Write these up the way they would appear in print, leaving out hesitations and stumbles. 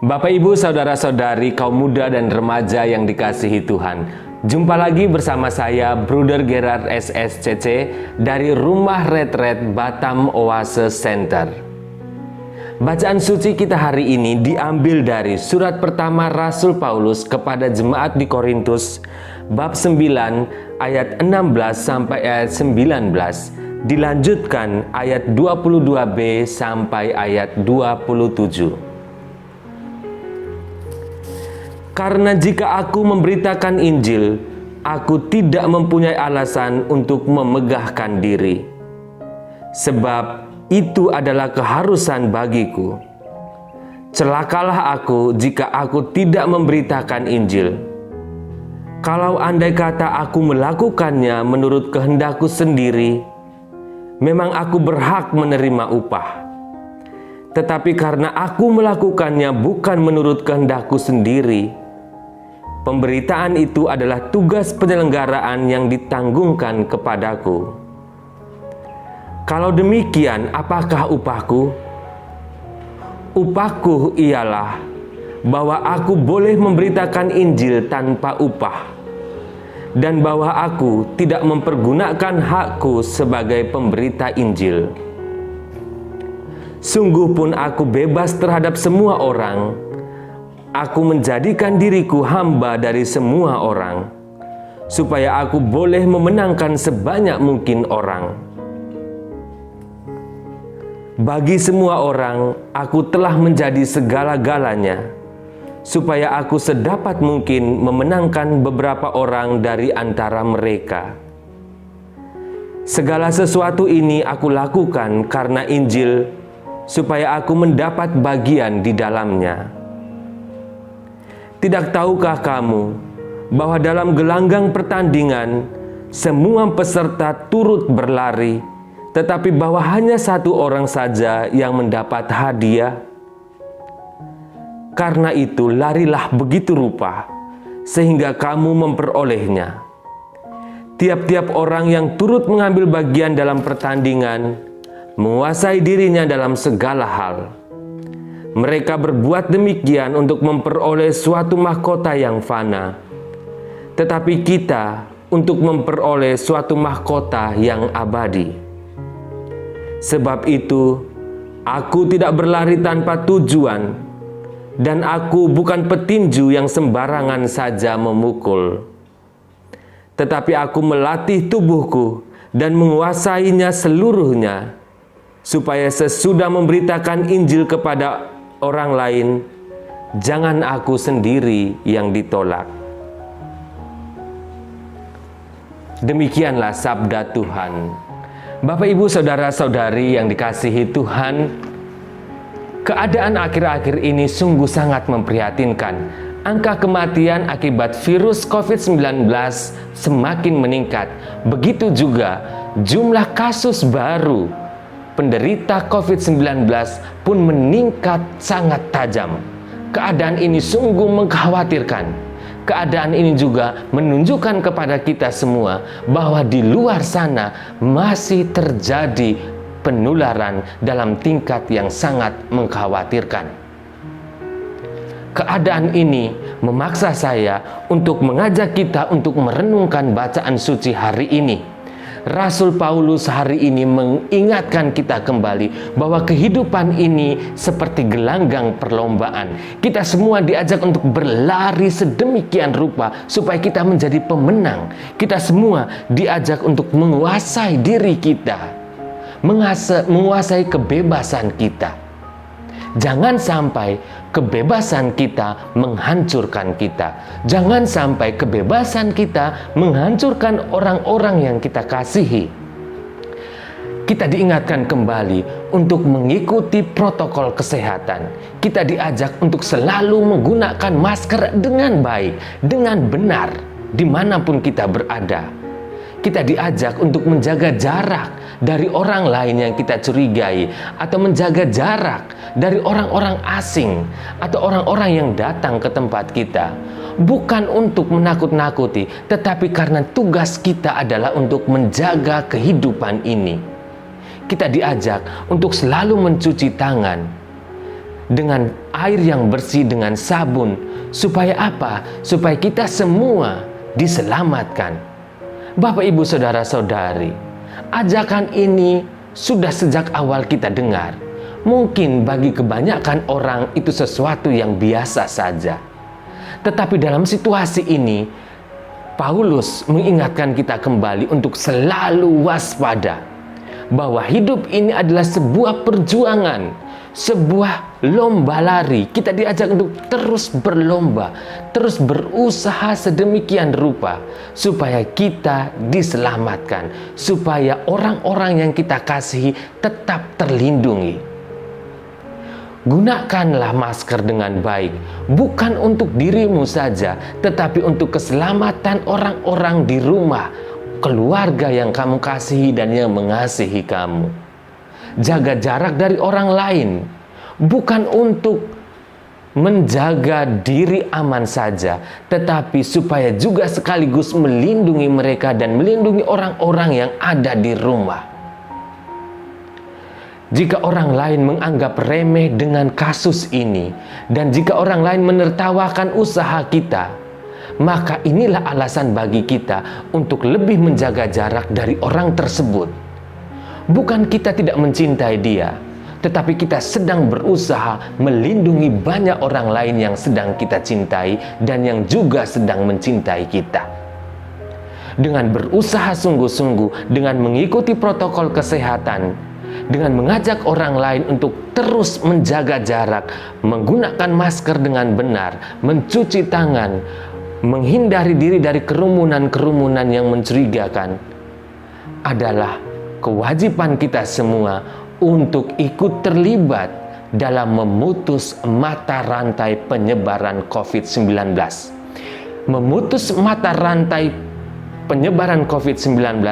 Bapak, Ibu, Saudara-saudari, kaum muda dan remaja yang dikasihi Tuhan. Jumpa lagi bersama saya, Bruder Gerard SSCC dari Rumah Retret Batam Oase Center. Bacaan suci kita hari ini diambil dari surat pertama Rasul Paulus kepada jemaat di Korintus, bab 9 ayat 16 sampai ayat 19, dilanjutkan ayat 22b sampai ayat 27. Karena jika aku memberitakan Injil, aku tidak mempunyai alasan untuk memegahkan diri. Sebab itu adalah keharusan bagiku. Celakalah aku jika aku tidak memberitakan Injil. Kalau andai kata aku melakukannya menurut kehendakku sendiri, memang aku berhak menerima upah. Tetapi karena aku melakukannya bukan menurut kehendakku sendiri, pemberitaan itu adalah tugas penyelenggaraan yang ditanggungkan kepadaku. Kalau demikian, apakah upahku? Upahku ialah bahwa aku boleh memberitakan Injil tanpa upah, dan bahwa aku tidak mempergunakan hakku sebagai pemberita Injil. Sungguh pun aku bebas terhadap semua orang. Aku menjadikan diriku hamba dari semua orang, supaya aku boleh memenangkan sebanyak mungkin orang. Bagi semua orang, aku telah menjadi segala-galanya, supaya aku sedapat mungkin memenangkan beberapa orang dari antara mereka. Segala sesuatu ini aku lakukan karena Injil, supaya aku mendapat bagian di dalamnya. Tidak tahukah kamu bahwa dalam gelanggang pertandingan semua peserta turut berlari, tetapi bahwa hanya satu orang saja yang mendapat hadiah? Karena itu larilah begitu rupa, sehingga kamu memperolehnya. Tiap-tiap orang yang turut mengambil bagian dalam pertandingan menguasai dirinya dalam segala hal. Mereka berbuat demikian untuk memperoleh suatu mahkota yang fana, tetapi kita untuk memperoleh suatu mahkota yang abadi. Sebab itu, aku tidak berlari tanpa tujuan, dan aku bukan petinju yang sembarangan saja memukul. Tetapi aku melatih tubuhku dan menguasainya seluruhnya, supaya sesudah memberitakan Injil kepada orang lain, jangan aku sendiri yang ditolak. Demikianlah sabda Tuhan. Bapak, Ibu, Saudara-saudari yang dikasihi Tuhan, keadaan akhir-akhir ini sungguh sangat memprihatinkan. Angka kematian akibat virus COVID-19 semakin meningkat. Begitu juga jumlah kasus baru penderita COVID-19 pun meningkat sangat tajam. Keadaan ini sungguh mengkhawatirkan. Keadaan ini juga menunjukkan kepada kita semua bahwa di luar sana masih terjadi penularan dalam tingkat yang sangat mengkhawatirkan. Keadaan ini memaksa saya untuk mengajak kita untuk merenungkan bacaan suci hari ini. Rasul Paulus hari ini mengingatkan kita kembali bahwa kehidupan ini seperti gelanggang perlombaan. Kita semua diajak untuk berlari sedemikian rupa supaya kita menjadi pemenang. Kita semua diajak untuk menguasai diri kita, menguasai kebebasan kita. Jangan sampai kebebasan kita menghancurkan kita. Jangan sampai kebebasan kita menghancurkan orang-orang yang kita kasihi. Kita diingatkan kembali untuk mengikuti protokol kesehatan. Kita diajak untuk selalu menggunakan masker dengan baik, dengan benar, dimanapun kita berada. Kita diajak untuk menjaga jarak dari orang lain yang kita curigai, atau menjaga jarak dari orang-orang asing atau orang-orang yang datang ke tempat kita. Bukan untuk menakut-nakuti, tetapi karena tugas kita adalah untuk menjaga kehidupan ini. Kita diajak untuk selalu mencuci tangan dengan air yang bersih dengan sabun. Supaya apa? Supaya kita semua diselamatkan. Bapak, Ibu, Saudara-saudari, ajakan ini sudah sejak awal kita dengar. Mungkin bagi kebanyakan orang itu sesuatu yang biasa saja. Tetapi dalam situasi ini, Paulus mengingatkan kita kembali untuk selalu waspada, bahwa hidup ini adalah sebuah perjuangan, sebuah lomba lari. Kita diajak untuk terus berlomba, terus berusaha sedemikian rupa supaya kita diselamatkan, supaya orang-orang yang kita kasihi tetap terlindungi. Gunakanlah masker dengan baik, bukan untuk dirimu saja, tetapi untuk keselamatan orang-orang di rumah, keluarga yang kamu kasihi dan yang mengasihi kamu. Jaga jarak dari orang lain, bukan untuk menjaga diri aman saja, tetapi supaya juga sekaligus melindungi mereka dan melindungi orang-orang yang ada di rumah. Jika orang lain menganggap remeh dengan kasus ini, dan jika orang lain menertawakan usaha kita, maka inilah alasan bagi kita untuk lebih menjaga jarak dari orang tersebut. Bukan kita tidak mencintai dia, tetapi kita sedang berusaha melindungi banyak orang lain yang sedang kita cintai dan yang juga sedang mencintai kita. Dengan berusaha sungguh-sungguh, dengan mengikuti protokol kesehatan, dengan mengajak orang lain untuk terus menjaga jarak, menggunakan masker dengan benar, mencuci tangan, menghindari diri dari kerumunan-kerumunan yang mencurigakan, adalah kewajiban kita semua untuk ikut terlibat dalam memutus mata rantai penyebaran COVID-19. Memutus mata rantai penyebaran COVID-19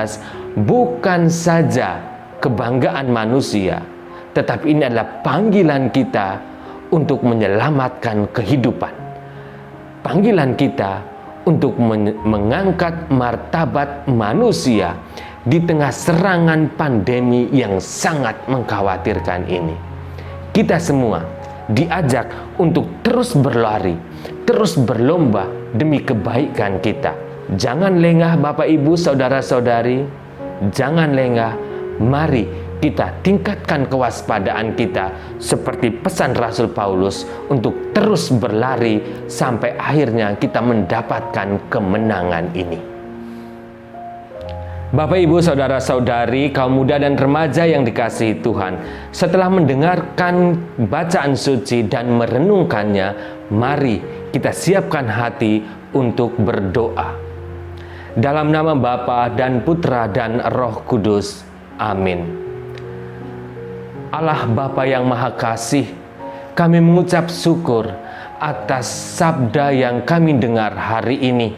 bukan saja kebanggaan manusia, tetapi ini adalah panggilan kita untuk menyelamatkan kehidupan. Panggilan kita untuk mengangkat martabat manusia di tengah serangan pandemi yang sangat mengkhawatirkan ini. Kita semua diajak untuk terus berlari, terus berlomba demi kebaikan kita. Jangan lengah Bapak, Ibu, Saudara-saudari, jangan lengah. Mari kita tingkatkan kewaspadaan kita seperti pesan Rasul Paulus untuk terus berlari sampai akhirnya kita mendapatkan kemenangan ini. Bapak, Ibu, Saudara-saudari, kaum muda dan remaja yang dikasihi Tuhan, setelah mendengarkan bacaan suci dan merenungkannya, mari kita siapkan hati untuk berdoa. Dalam nama Bapa dan Putra dan Roh Kudus. Amin. Allah Bapa yang Maha Kasih, kami mengucap syukur atas sabda yang kami dengar hari ini.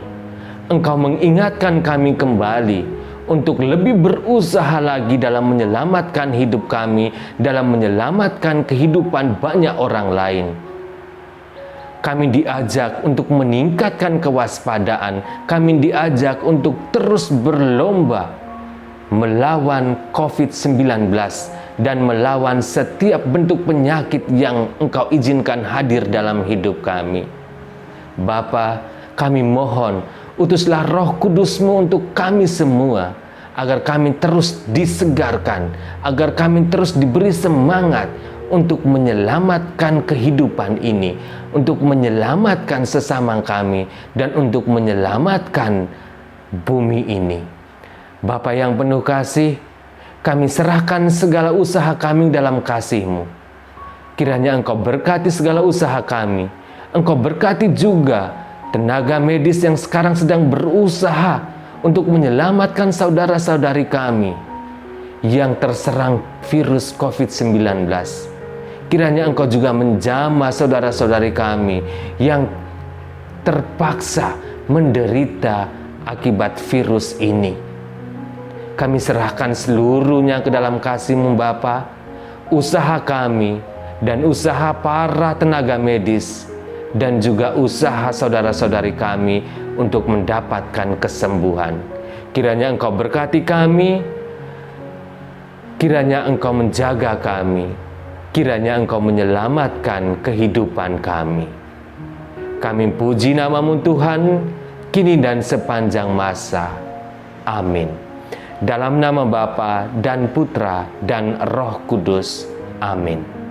Engkau mengingatkan kami kembali untuk lebih berusaha lagi dalam menyelamatkan hidup kami, dalam menyelamatkan kehidupan banyak orang lain. Kami diajak untuk meningkatkan kewaspadaan, kami diajak untuk terus berlomba melawan COVID-19 dan melawan setiap bentuk penyakit yang Engkau izinkan hadir dalam hidup kami. Bapa, kami mohon, utuslah Roh Kudus-Mu untuk kami semua, agar kami terus disegarkan, agar kami terus diberi semangat untuk menyelamatkan kehidupan ini, untuk menyelamatkan sesama kami, dan untuk menyelamatkan bumi ini. Bapa yang penuh kasih, kami serahkan segala usaha kami dalam kasih-Mu. Kiranya Engkau berkati segala usaha kami. Engkau berkati juga tenaga medis yang sekarang sedang berusaha untuk menyelamatkan saudara-saudari kami yang terserang virus COVID-19. Kiranya Engkau juga menjamah saudara-saudari kami yang terpaksa menderita akibat virus ini. Kami serahkan seluruhnya ke dalam kasih-Mu Bapa, usaha kami dan usaha para tenaga medis dan juga usaha saudara-saudari kami untuk mendapatkan kesembuhan. Kiranya Engkau berkati kami, kiranya Engkau menjaga kami, kiranya Engkau menyelamatkan kehidupan kami. Kami puji nama-Mu Tuhan, kini dan sepanjang masa. Amin. Dalam nama Bapa dan Putra dan Roh Kudus. Amin.